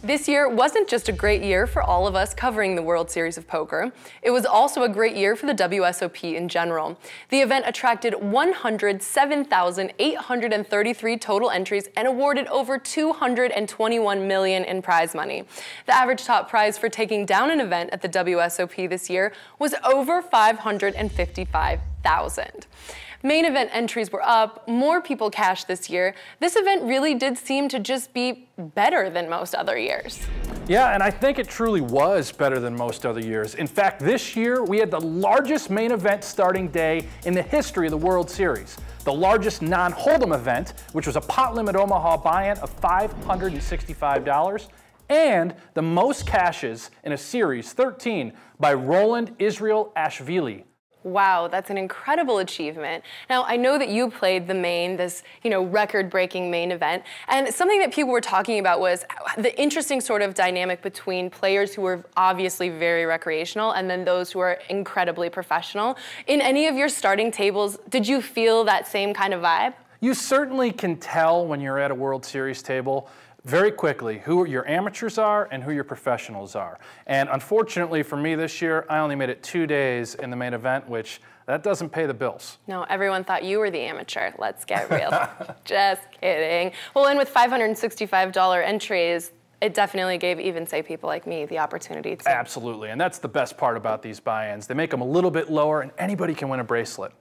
This year wasn't just a great year for all of us covering the World Series of Poker. It was also a great year for the WSOP in general. The event attracted 107,833 total entries and awarded over $221 million in prize money. The average top prize for taking down an event at the WSOP this year was over $555,000. Main event entries were up, more people cashed this year. This event really did seem to just be better than most other years. Yeah, and I think it truly was better than most other years. In fact, this year we had the largest main event starting day in the history of the World Series. The largest non-hold'em event, which was a pot limit Omaha buy-in of $565, and the most cashes in a series, 13, by Roland Israel Ashvili. Wow, that's an incredible achievement. Now, I know that you played the main, this, record-breaking main event, and something that people were talking about was the interesting sort of dynamic between players who were obviously very recreational and then those who are incredibly professional. In any of your starting tables, did you feel that same kind of vibe? You certainly can tell when you're at a World Series table very quickly who your amateurs are and who your professionals are. And unfortunately for me this year, I only made it 2 days in the main event, which that doesn't pay the bills. No, everyone thought you were the amateur. Let's get real. Just kidding. Well, and with $565 entries, it definitely gave even, say, people like me the opportunity to. Absolutely, and that's the best part about these buy-ins. They make them a little bit lower and anybody can win a bracelet.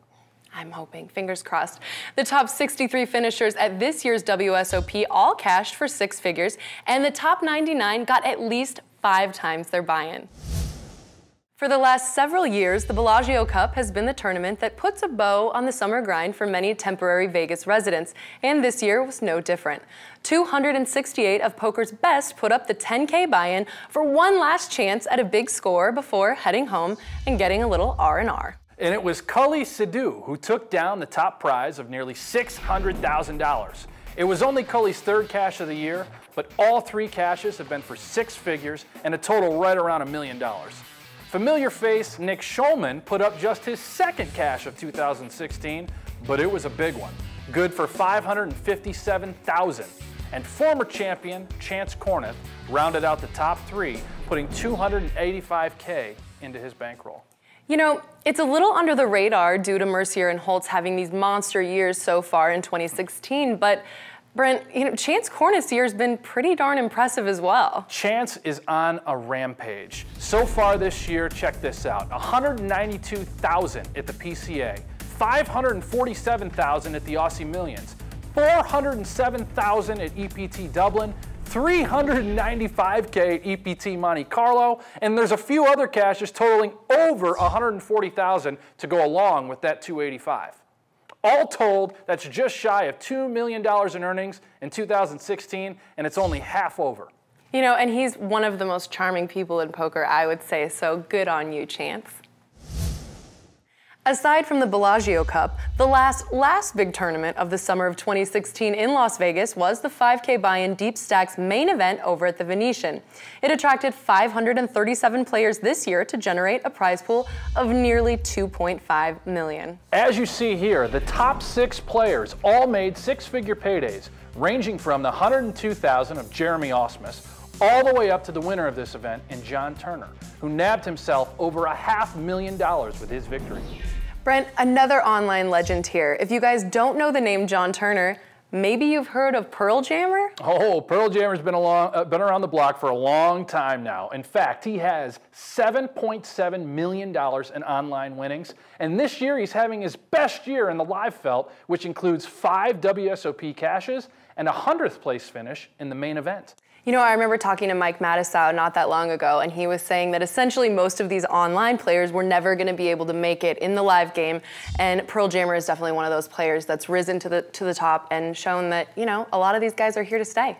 I'm hoping, fingers crossed. The top 63 finishers at this year's WSOP all cashed for 6 figures, and the top 99 got at least 5 times their buy-in. For the last several years, the Bellagio Cup has been the tournament that puts a bow on the summer grind for many temporary Vegas residents, and this year was no different. 268 of poker's best put up the $10K buy-in for one last chance at a big score before heading home and getting a little R&R. And it was Cully Sidhu who took down the top prize of nearly $600,000. It was only Cully's 3rd cash of the year, but all 3 cashes have been for 6 figures and a total right around $1 million. Familiar face Nick Schulman put up just his 2nd cash of 2016, but it was a big one, good for $557,000. And former champion Chance Corneth rounded out the top 3, putting $285K into his bankroll. It's a little under the radar due to Mercier and Holtz having these monster years so far in 2016, but Brent, Chance Corneth's year has been pretty darn impressive as well. Chance is on a rampage. So far this year, check this out, $192,000 at the PCA, $547,000 at the Aussie Millions, $407,000 at EPT Dublin, $395K at EPT Monte Carlo, and there's a few other cashes totaling over $140,000 to go along with that $285. All told, that's just shy of $2 million in earnings in 2016, and it's only half over. And he's one of the most charming people in poker, I would say, so good on you, Chance. Aside from the Bellagio Cup, the last big tournament of the summer of 2016 in Las Vegas was the 5K buy-in Deep Stacks main event over at the Venetian. It attracted 537 players this year to generate a prize pool of nearly $2.5 million. As you see here, the top 6 players all made 6-figure paydays, ranging from the $102,000 of Jeremy Osmus all the way up to the winner of this event in John Turner, who nabbed himself over $500,000 with his victory. Brent, another online legend here. If you guys don't know the name John Turner, maybe you've heard of Pearl Jammer? Oh, Pearl Jammer's been around the block for a long time now. In fact, he has $7.7 million in online winnings, and this year he's having his best year in the live felt, which includes 5 WSOP cashes and a 100th place finish in the main event. I remember talking to Mike Matisow not that long ago, and he was saying that essentially most of these online players were never going to be able to make it in the live game, and Pearl Jammer is definitely one of those players that's risen to the top and shown that, a lot of these guys are here to stay.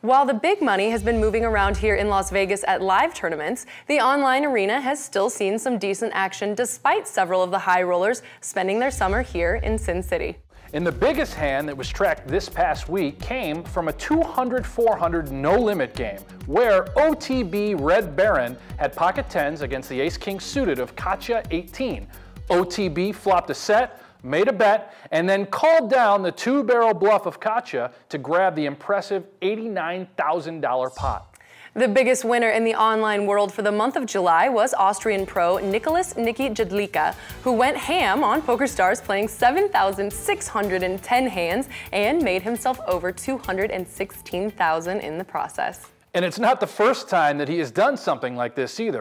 While the big money has been moving around here in Las Vegas at live tournaments, the online arena has still seen some decent action despite several of the high rollers spending their summer here in Sin City. And the biggest hand that was tracked this past week came from a 200-400 no-limit game, where OTB Red Baron had pocket 10s against the ace-king suited of Katya 18. OTB flopped a set, made a bet, and then called down the two-barrel bluff of Katya to grab the impressive $89,000 pot. The biggest winner in the online world for the month of July was Austrian pro Nicholas "Nicky" Jedlicka, who went ham on PokerStars playing 7,610 hands and made himself over $216,000 in the process. And it's not the first time that he has done something like this either.